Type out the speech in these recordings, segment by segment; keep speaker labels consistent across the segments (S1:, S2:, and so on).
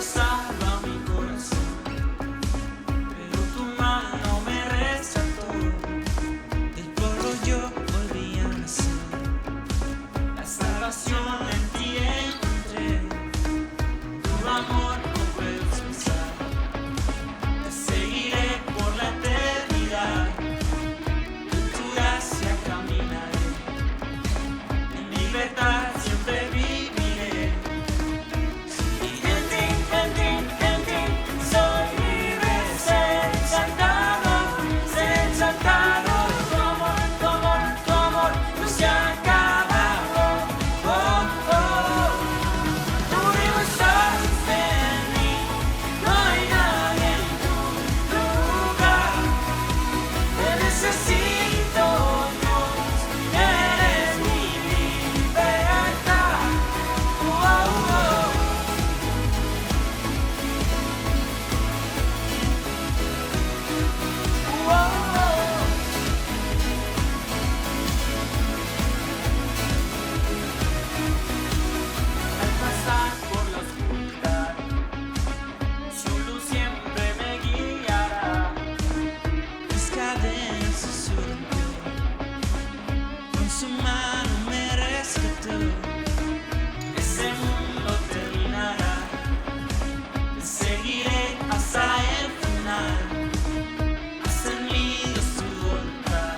S1: destrozaba mi corazón, pero tu mano me rescató. Del polvo yo volví a nacer, la salvación en ti encontré. Tu amor no puedo expresar, te seguiré por la eternidad. En tu gracia caminaré, en libertad siempre viviré. Sí, en ti soy libre, ser exaltado, tu amor no se acaba. Oh, oh, oh. Tú vivo estás en mí, no hay nadie en tu lugar. Te necesito, Dios, eres mi libertad. Oh, oh, oh. Oh, oh, oh. Al pasar por la oscuridad, su luz siempre me guiará. Mis cadenas se rompió, con su mano me rescató. Ese mundo terminará, te seguiré hasta el final. Haz en mí, Dios, tu voluntad,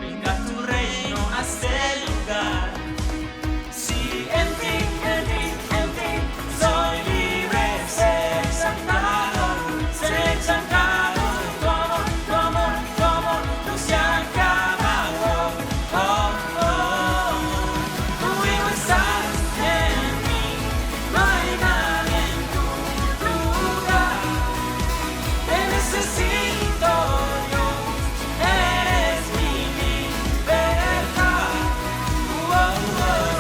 S1: venga tu reino a este lugar. Sí, en ti soy libre, ser exaltado, tu amor no se acaba. Oh, oh, oh. Tu hijo estás en mí, no hay nadie en tu lugar. Te necesito, Dios, eres mi libertad. Oh, oh, oh.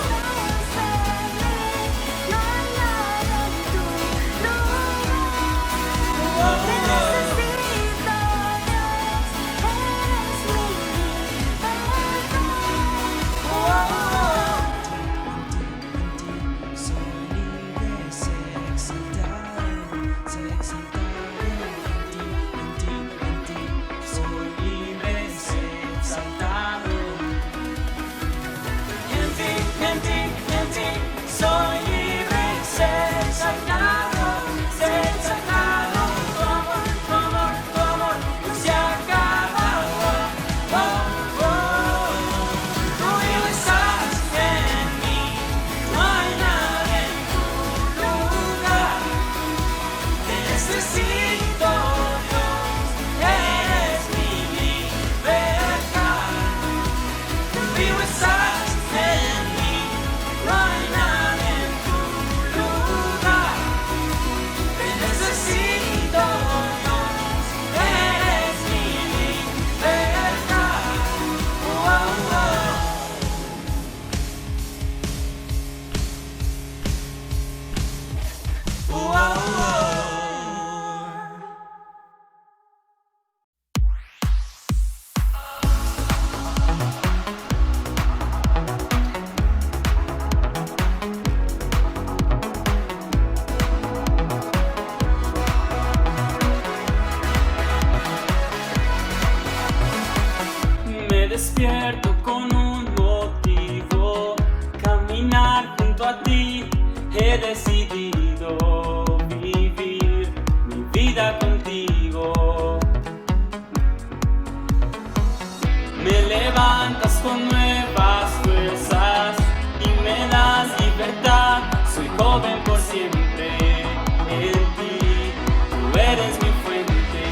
S1: Soy libre, ser exaltado, tu amor no se acaba. Oh, oh, oh. Tu hijo estás en mí, no hay nadie en tu lugar. Te necesito, Dios, eres mi libertad. Tu hijo estás en mí, no hay nadie en tu lugar. Te necesito, Dios, eres mi libertad. Oh, oh, oh. Oh, oh, oh. Me despierto con un motivo, caminar junto a ti. He decidido vivir mi vida contigo. Me levantas con nuevas fuerzas y me das libertad. Soy joven por siempre en ti, tú eres mi fuente.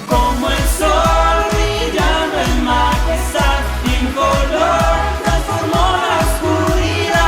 S1: Como el sol brillando en majestad y en color transformó la oscuridad.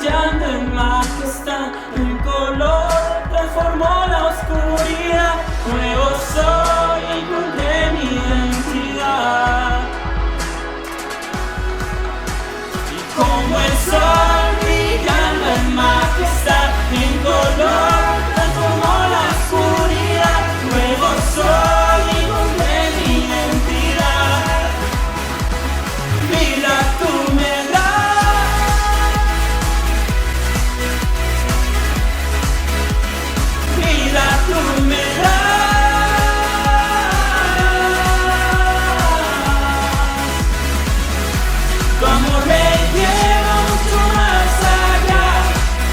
S1: brillando en majestad, un color transformó la oscuridad. Nuevo soy, encontré mi identidad. Y como el sol brillando en majestad, en color transformó la oscuridad. Nuevo soy, encontré mi identidad. Vida tú me das, vida tú me das. Tu amor me lleva mucho más allá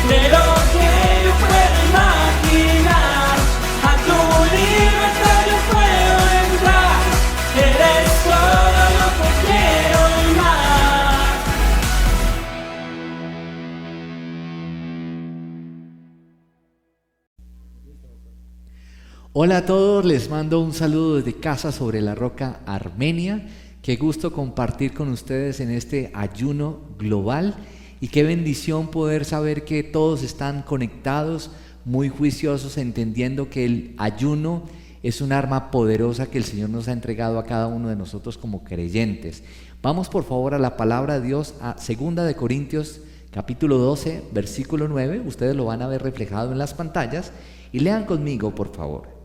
S1: de lo que yo puedo imaginar. A tu libertad yo puedo entrar. Eres todo lo que quiero y más.
S2: Hola a todos, les mando un saludo desde Casa sobre la Roca, Armenia. Qué gusto compartir con ustedes en este ayuno global y qué bendición poder saber que todos están conectados, muy juiciosos, entendiendo que el ayuno es un arma poderosa que el Señor nos ha entregado a cada uno de nosotros como creyentes. Vamos por favor a la palabra de Dios, a 2 de Corintios capítulo 12, versículo 9. Ustedes lo van a ver reflejado en las pantallas y lean conmigo por favor.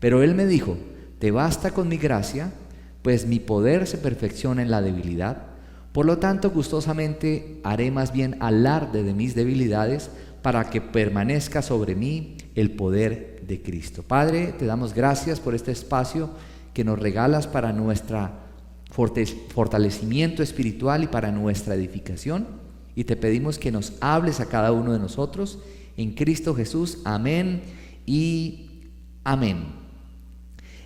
S2: Pero Él me dijo: te basta con mi gracia, pues mi poder se perfecciona en la debilidad. Por lo tanto, gustosamente haré más bien alarde de mis debilidades, para que permanezca sobre mí el poder de Cristo. Padre, te damos gracias por este espacio que nos regalas para nuestro fortalecimiento espiritual y para nuestra edificación. Y te pedimos que nos hables a cada uno de nosotros en Cristo Jesús. Amén y amén.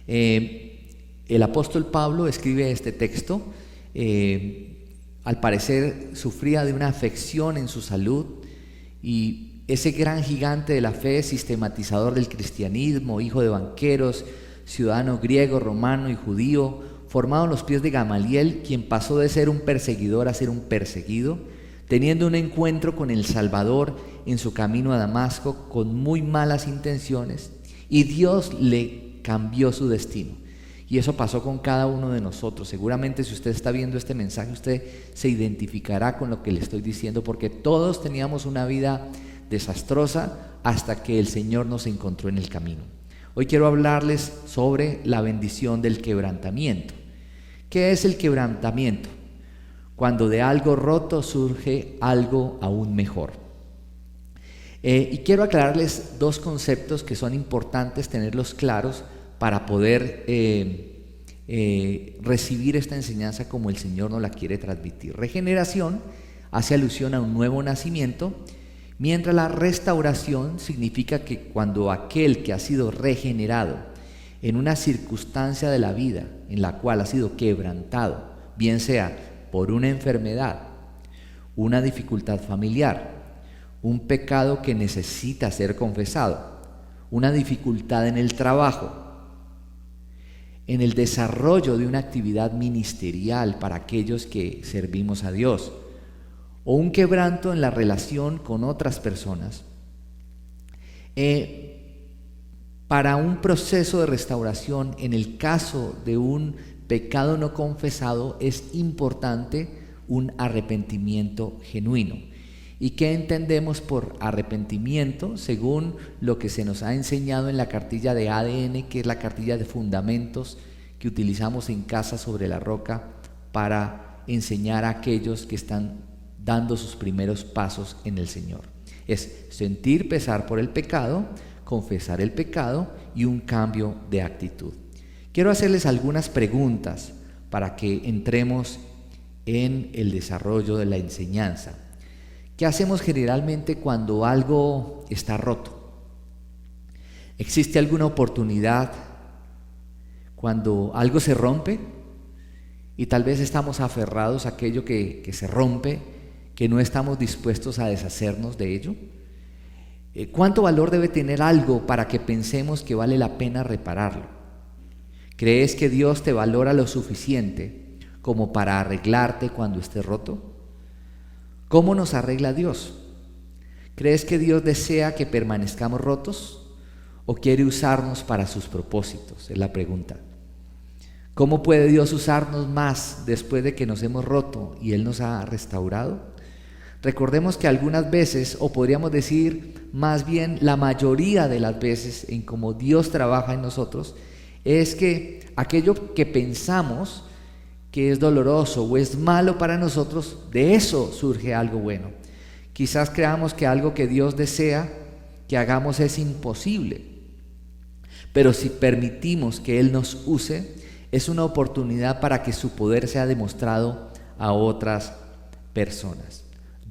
S2: El apóstol Pablo escribe este texto, al parecer sufría de una afección en su salud, y ese gran gigante de la fe, sistematizador del cristianismo, hijo de banqueros, ciudadano griego, romano y judío, formado en los pies de Gamaliel, quien pasó de ser un perseguidor a ser un perseguido, teniendo un encuentro con el Salvador en su camino a Damasco con muy malas intenciones, y Dios le cambió su destino. Y eso pasó con cada uno de nosotros. Seguramente si usted está viendo este mensaje, usted se identificará con lo que le estoy diciendo, porque todos teníamos una vida desastrosa hasta que el Señor nos encontró en el camino. Hoy quiero hablarles sobre la bendición del quebrantamiento. ¿Qué es el quebrantamiento? Cuando de algo roto surge algo aún mejor. Y quiero aclararles dos conceptos que son importantes tenerlos claros para poder recibir esta enseñanza como el Señor nos la quiere transmitir. Regeneración hace alusión a un nuevo nacimiento, mientras la restauración significa que cuando aquel que ha sido regenerado en una circunstancia de la vida en la cual ha sido quebrantado, bien sea por una enfermedad, una dificultad familiar, un pecado que necesita ser confesado, una dificultad en el trabajo, en el desarrollo de una actividad ministerial para aquellos que servimos a Dios, o un quebranto en la relación con otras personas, para un proceso de restauración, en el caso de un pecado no confesado, es importante un arrepentimiento genuino. ¿Y qué entendemos por arrepentimiento? Según lo que se nos ha enseñado en la cartilla de ADN, que es la cartilla de fundamentos que utilizamos en Casa sobre la Roca para enseñar a aquellos que están dando sus primeros pasos en el Señor. Es sentir pesar por el pecado, confesar el pecado y un cambio de actitud. Quiero hacerles algunas preguntas para que entremos en el desarrollo de la enseñanza. ¿Qué hacemos generalmente cuando algo está roto? ¿Existe alguna oportunidad cuando algo se rompe y tal vez estamos aferrados a aquello que se rompe, que no estamos dispuestos a deshacernos de ello? ¿Cuánto valor debe tener algo para que pensemos que vale la pena repararlo? ¿Crees que Dios te valora lo suficiente como para arreglarte cuando esté roto? ¿Cómo nos arregla Dios? ¿Crees que Dios desea que permanezcamos rotos o quiere usarnos para sus propósitos? Es la pregunta. ¿Cómo puede Dios usarnos más después de que nos hemos roto y Él nos ha restaurado? Recordemos que algunas veces, o podríamos decir más bien la mayoría de las veces en cómo Dios trabaja en nosotros, es que aquello que pensamos que es doloroso o es malo para nosotros, de eso surge algo bueno. Quizás creamos que algo que Dios desea que hagamos es imposible, pero si permitimos que Él nos use, es una oportunidad para que su poder sea demostrado a otras personas.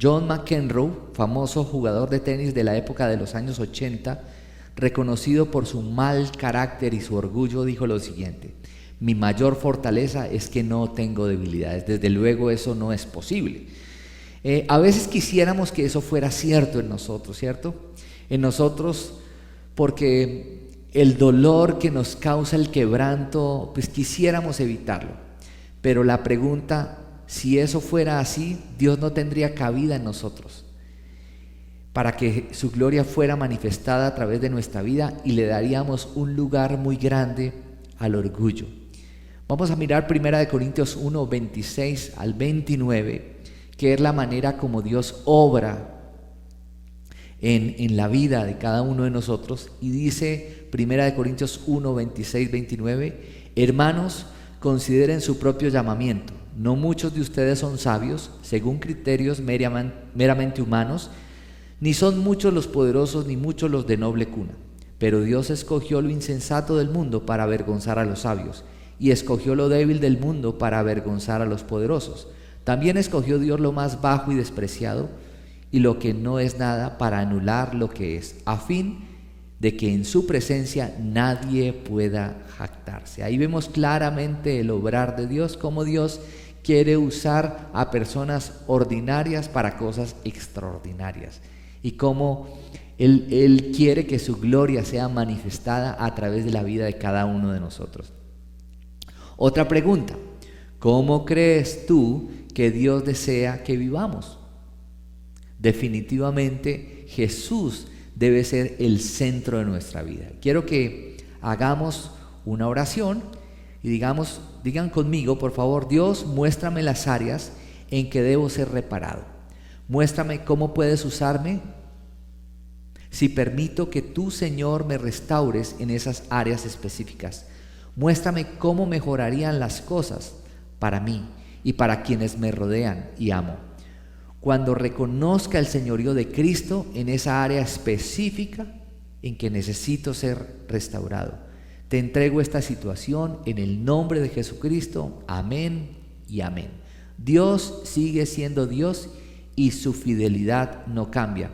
S2: John McEnroe, famoso jugador de tenis de la época de los años 80, reconocido por su mal carácter y su orgullo, dijo lo siguiente: mi mayor fortaleza es que no tengo debilidades. Desde luego eso no es posible. A veces quisiéramos que eso fuera cierto en nosotros, ¿cierto? En nosotros, porque el dolor que nos causa el quebranto, pues quisiéramos evitarlo. Pero la pregunta, si eso fuera así, Dios no tendría cabida en nosotros para que su gloria fuera manifestada a través de nuestra vida, y le daríamos un lugar muy grande al orgullo. Vamos a mirar 1 Corintios 1, 26 al 29, que es la manera como Dios obra en la vida de cada uno de nosotros. Y dice 1 Corintios 1, 26, 29, hermanos, consideren su propio llamamiento. No muchos de ustedes son sabios, según criterios meramente humanos, ni son muchos los poderosos, ni muchos los de noble cuna. Pero Dios escogió lo insensato del mundo para avergonzar a los sabios, y escogió lo débil del mundo para avergonzar a los poderosos. También escogió Dios lo más bajo y despreciado, y lo que no es nada, para anular lo que es, a fin de que en su presencia nadie pueda jactarse. Ahí vemos claramente el obrar de Dios, cómo Dios quiere usar a personas ordinarias para cosas extraordinarias, y cómo Él quiere que su gloria sea manifestada a través de la vida de cada uno de nosotros. Otra pregunta: ¿cómo crees tú que Dios desea que vivamos? Definitivamente Jesús debe ser el centro de nuestra vida. Quiero que hagamos una oración y digan conmigo, por favor: Dios, muéstrame las áreas en que debo ser reparado. Muéstrame cómo puedes usarme si permito que tú, Señor, me restaures en esas áreas específicas. Muéstrame cómo mejorarían las cosas para mí y para quienes me rodean y amo. Cuando reconozca el señorío de Cristo en esa área específica en que necesito ser restaurado, te entrego esta situación en el nombre de Jesucristo. Amén y amén. Dios sigue siendo Dios y su fidelidad no cambia,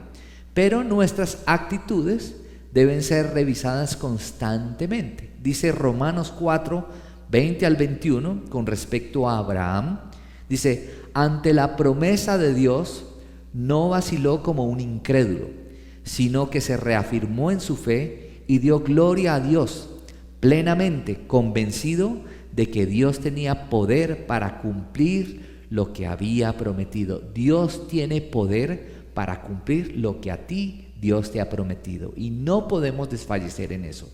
S2: pero nuestras actitudes deben ser revisadas constantemente. Dice Romanos 4, 20 al 21, con respecto a Abraham, dice: ante la promesa de Dios no vaciló como un incrédulo, sino que se reafirmó en su fe y dio gloria a Dios, plenamente convencido de que Dios tenía poder para cumplir lo que había prometido. Dios tiene poder para cumplir lo que a ti Dios te ha prometido, y no podemos desfallecer en eso.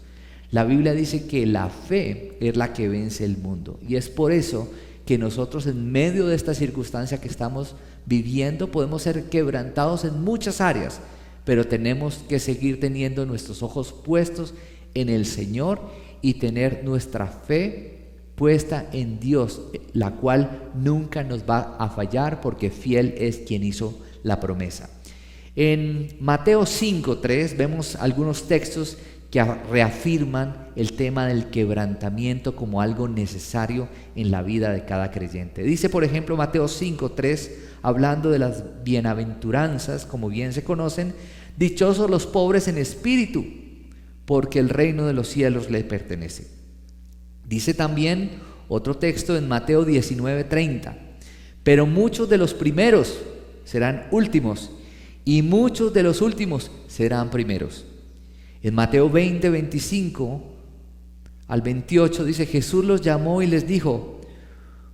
S2: La Biblia dice que la fe es la que vence el mundo, y es por eso que nosotros, en medio de esta circunstancia que estamos viviendo, podemos ser quebrantados en muchas áreas, pero tenemos que seguir teniendo nuestros ojos puestos en el Señor y tener nuestra fe puesta en Dios, la cual nunca nos va a fallar, porque fiel es quien hizo la promesa. En Mateo 5:3 vemos algunos textos que reafirman el tema del quebrantamiento como algo necesario en la vida de cada creyente. Dice, por ejemplo, Mateo 5:3, hablando de las bienaventuranzas, como bien se conocen: dichosos los pobres en espíritu, porque el reino de los cielos les pertenece. Dice también otro texto en Mateo 19:30: pero muchos de los primeros serán últimos, y muchos de los últimos serán primeros. En Mateo 20, 25 al 28 dice: Jesús los llamó y les dijo: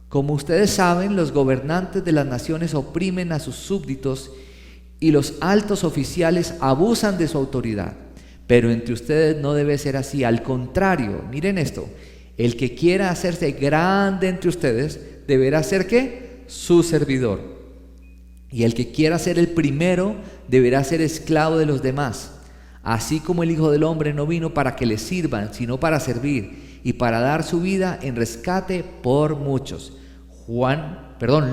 S2: como ustedes saben, los gobernantes de las naciones oprimen a sus súbditos y los altos oficiales abusan de su autoridad. Pero entre ustedes no debe ser así. Al contrario, miren esto: el que quiera hacerse grande entre ustedes deberá ser ¿qué? Su servidor. Y el que quiera ser el primero deberá ser esclavo de los demás. Así como el Hijo del Hombre no vino para que le sirvan, sino para servir y para dar su vida en rescate por muchos.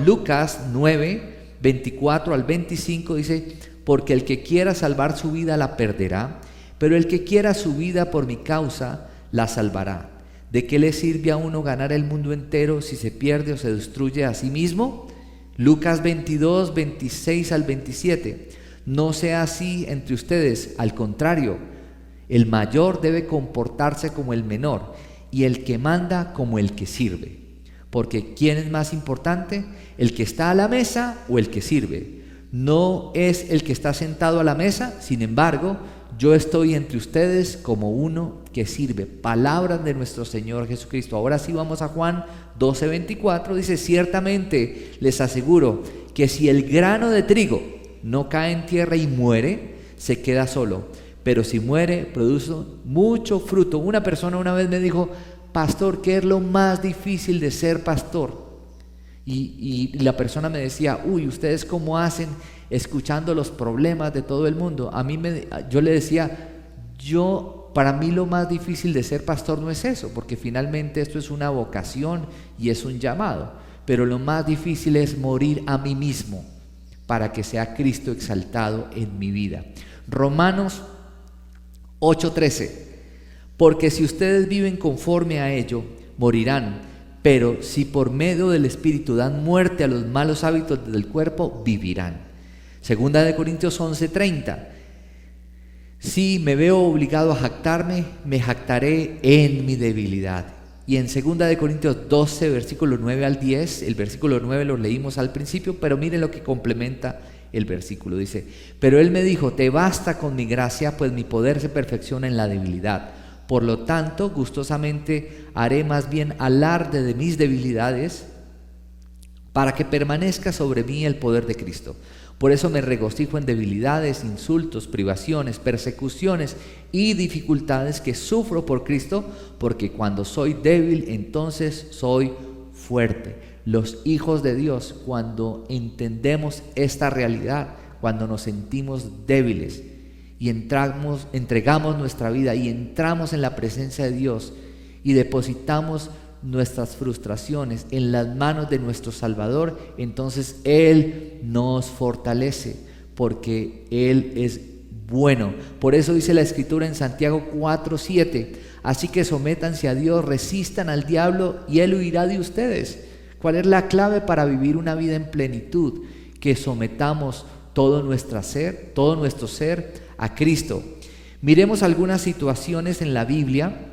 S2: Lucas 9, 24 al 25 dice: porque el que quiera salvar su vida la perderá, pero el que quiera su vida por mi causa la salvará. ¿De qué le sirve a uno ganar el mundo entero si se pierde o se destruye a sí mismo? Lucas 22, 26 al 27. No sea así entre ustedes, al contrario, el mayor debe comportarse como el menor y el que manda como el que sirve. Porque ¿quién es más importante? ¿El que está a la mesa o el que sirve? No es el que está sentado a la mesa. Sin embargo, yo estoy entre ustedes como uno que sirve. Palabras de nuestro Señor Jesucristo. Ahora sí vamos a Juan 12, 24. Dice: ciertamente les aseguro que si el grano de trigo no cae en tierra y muere, se queda solo. Pero si muere, produce mucho fruto. Una persona una vez me dijo: pastor, ¿qué es lo más difícil de ser pastor? Y la persona me decía: uy, ¿ustedes cómo hacen escuchando los problemas de todo el mundo? Yo le decía: para mí lo más difícil de ser pastor no es eso, porque finalmente esto es una vocación y es un llamado. Pero lo más difícil es morir a mí mismo para que sea Cristo exaltado en mi vida. Romanos 8:13. Porque si ustedes viven conforme a ello, morirán. Pero si por medio del Espíritu dan muerte a los malos hábitos del cuerpo, vivirán. Segunda de Corintios 11:30. Si me veo obligado a jactarme, me jactaré en mi debilidad. Y en segunda de Corintios 12, versículos 9 al 10, el versículo 9 lo leímos al principio, pero miren lo que complementa el versículo. Dice: pero él me dijo: te basta con mi gracia, pues mi poder se perfecciona en la debilidad. Por lo tanto, gustosamente haré más bien alarde de mis debilidades, para que permanezca sobre mí el poder de Cristo. Por eso me regocijo en debilidades, insultos, privaciones, persecuciones y dificultades que sufro por Cristo, porque cuando soy débil, entonces soy fuerte. Los hijos de Dios, cuando entendemos esta realidad, cuando nos sentimos débiles y entregamos nuestra vida y entramos en la presencia de Dios y depositamos nuestras frustraciones en las manos de nuestro Salvador, entonces Él nos fortalece, porque Él es bueno. Por eso dice la Escritura en Santiago 4:7: así que sométanse a Dios, resistan al diablo y Él huirá de ustedes. ¿Cuál es la clave para vivir una vida en plenitud? Que sometamos todo nuestro ser a Cristo. Miremos algunas situaciones en la Biblia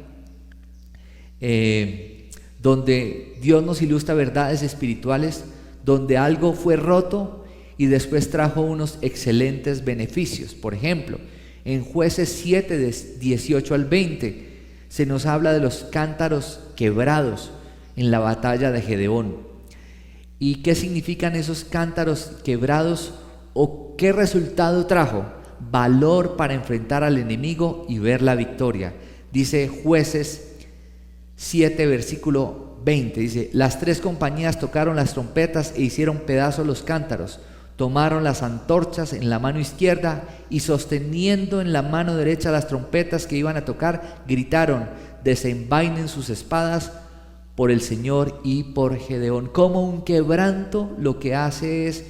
S2: donde Dios nos ilustra verdades espirituales, donde algo fue roto y después trajo unos excelentes beneficios. Por ejemplo, en Jueces 7, de 18 al 20, se nos habla de los cántaros quebrados en la batalla de Gedeón. ¿Y qué significan esos cántaros quebrados o qué resultado trajo? Valor para enfrentar al enemigo y ver la victoria. Dice Jueces 7, versículo 20, dice: las 3 compañías tocaron las trompetas e hicieron pedazos los cántaros. Tomaron las antorchas en la mano izquierda y, sosteniendo en la mano derecha las trompetas que iban a tocar, gritaron: desenvainen sus espadas por el Señor y por Gedeón. Como un quebranto lo que hace es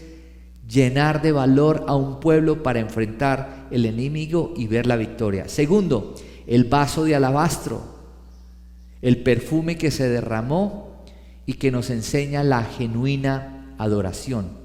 S2: llenar de valor a un pueblo para enfrentar el enemigo y ver la victoria. Segundo, el vaso de alabastro, el perfume que se derramó y que nos enseña la genuina adoración.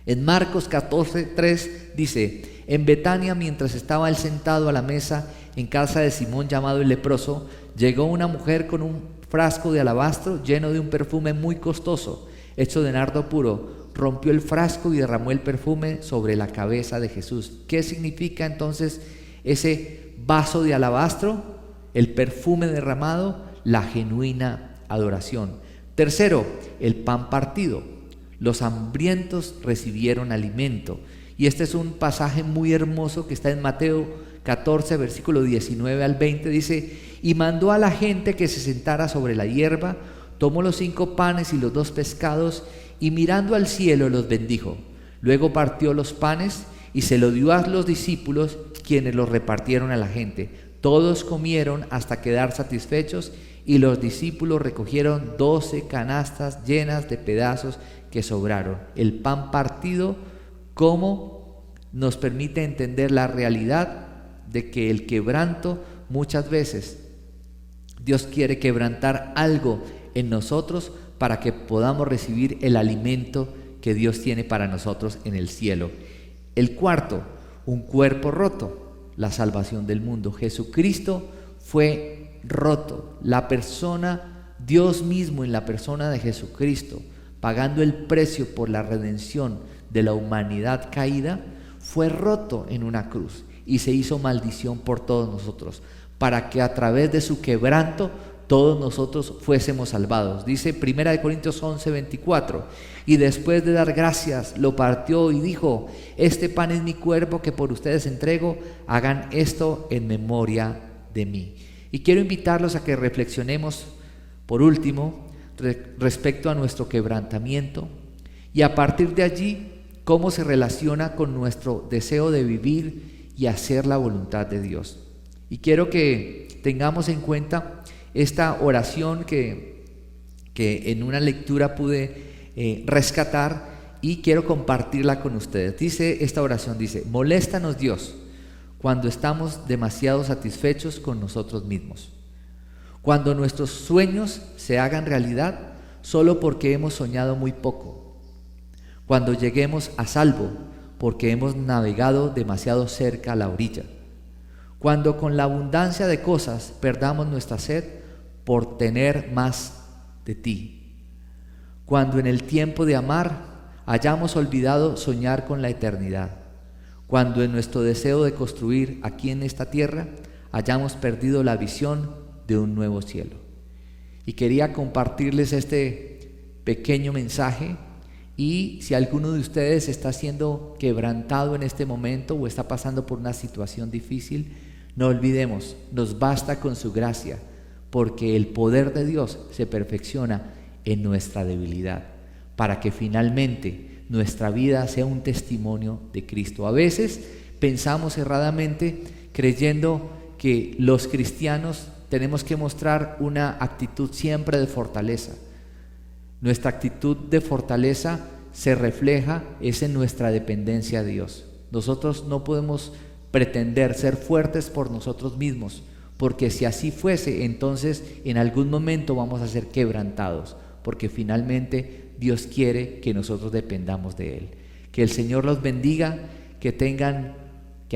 S2: En Marcos 14:3 dice: en Betania, mientras estaba él sentado a la mesa en casa de Simón llamado el leproso, llegó una mujer con un frasco de alabastro lleno de un perfume muy costoso, hecho de nardo puro. Rompió el frasco y derramó el perfume sobre la cabeza de Jesús. ¿Qué significa entonces ese vaso de alabastro? El perfume derramado, la genuina adoración. Tercero, el pan partido. Los hambrientos recibieron alimento. Y este es un pasaje muy hermoso que está en Mateo 14, versículo 19 al 20. Dice: y mandó a la gente que se sentara sobre la hierba, tomó los 5 panes y los 2 pescados, y mirando al cielo los bendijo. Luego partió los panes y se lo dio a los discípulos, quienes los repartieron a la gente. Todos comieron hasta quedar satisfechos, y los discípulos recogieron 12 canastas llenas de pedazos que sobraron. El pan partido, como nos permite entender la realidad de que el quebranto, muchas veces Dios quiere quebrantar algo en nosotros para que podamos recibir el alimento que Dios tiene para nosotros en el cielo. El cuarto, un cuerpo roto, la salvación del mundo. Jesucristo fue roto. La persona, Dios mismo en la persona de Jesucristo, pagando el precio por la redención de la humanidad caída, fue roto en una cruz y se hizo maldición por todos nosotros, para que a través de su quebranto todos nosotros fuésemos salvados. Dice 1 Corintios 11, 24: y después de dar gracias, lo partió y dijo: este pan es mi cuerpo que por ustedes entrego, hagan esto en memoria de mí. Y quiero invitarlos a que reflexionemos, por último, respecto a nuestro quebrantamiento, y a partir de allí, cómo se relaciona con nuestro deseo de vivir y hacer la voluntad de Dios. Y quiero que tengamos en cuenta esta oración que en una lectura pude rescatar, y quiero compartirla con ustedes. Dice esta oración, dice: moléstanos Dios cuando estamos demasiado satisfechos con nosotros mismos, cuando nuestros sueños se hagan realidad solo porque hemos soñado muy poco, cuando lleguemos a salvo porque hemos navegado demasiado cerca a la orilla, cuando con la abundancia de cosas perdamos nuestra sed por tener más de ti, cuando en el tiempo de amar hayamos olvidado soñar con la eternidad, cuando en nuestro deseo de construir aquí en esta tierra hayamos perdido la visión de un nuevo cielo. Y quería compartirles este pequeño mensaje, y si alguno de ustedes está siendo quebrantado en este momento o está pasando por una situación difícil, no olvidemos, nos basta con su gracia, porque el poder de Dios se perfecciona en nuestra debilidad, para que finalmente nuestra vida sea un testimonio de Cristo. A veces pensamos erradamente, creyendo que los cristianos tenemos que mostrar una actitud siempre de fortaleza. Nuestra actitud de fortaleza se refleja en nuestra dependencia de Dios. Nosotros no podemos pretender ser fuertes por nosotros mismos, porque si así fuese, entonces en algún momento vamos a ser quebrantados, porque finalmente Dios quiere que nosotros dependamos de Él. Que el Señor los bendiga, que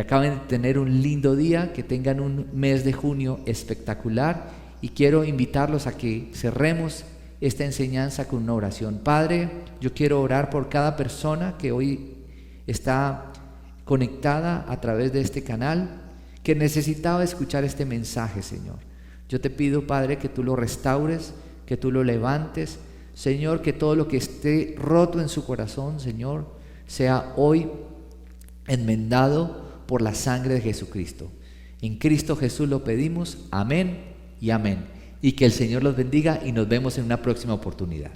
S2: acaben de tener un lindo día, que tengan un mes de junio espectacular, y quiero invitarlos a que cerremos esta enseñanza con una oración. Padre, yo quiero orar por cada persona que hoy está conectada a través de este canal, que necesitaba escuchar este mensaje, Señor. Yo te pido, Padre, que tú lo restaures, que tú lo levantes, Señor, que todo lo que esté roto en su corazón, Señor, sea hoy enmendado por la sangre de Jesucristo. En Cristo Jesús lo pedimos, amén y amén. Y que el Señor los bendiga, y nos vemos en una próxima oportunidad.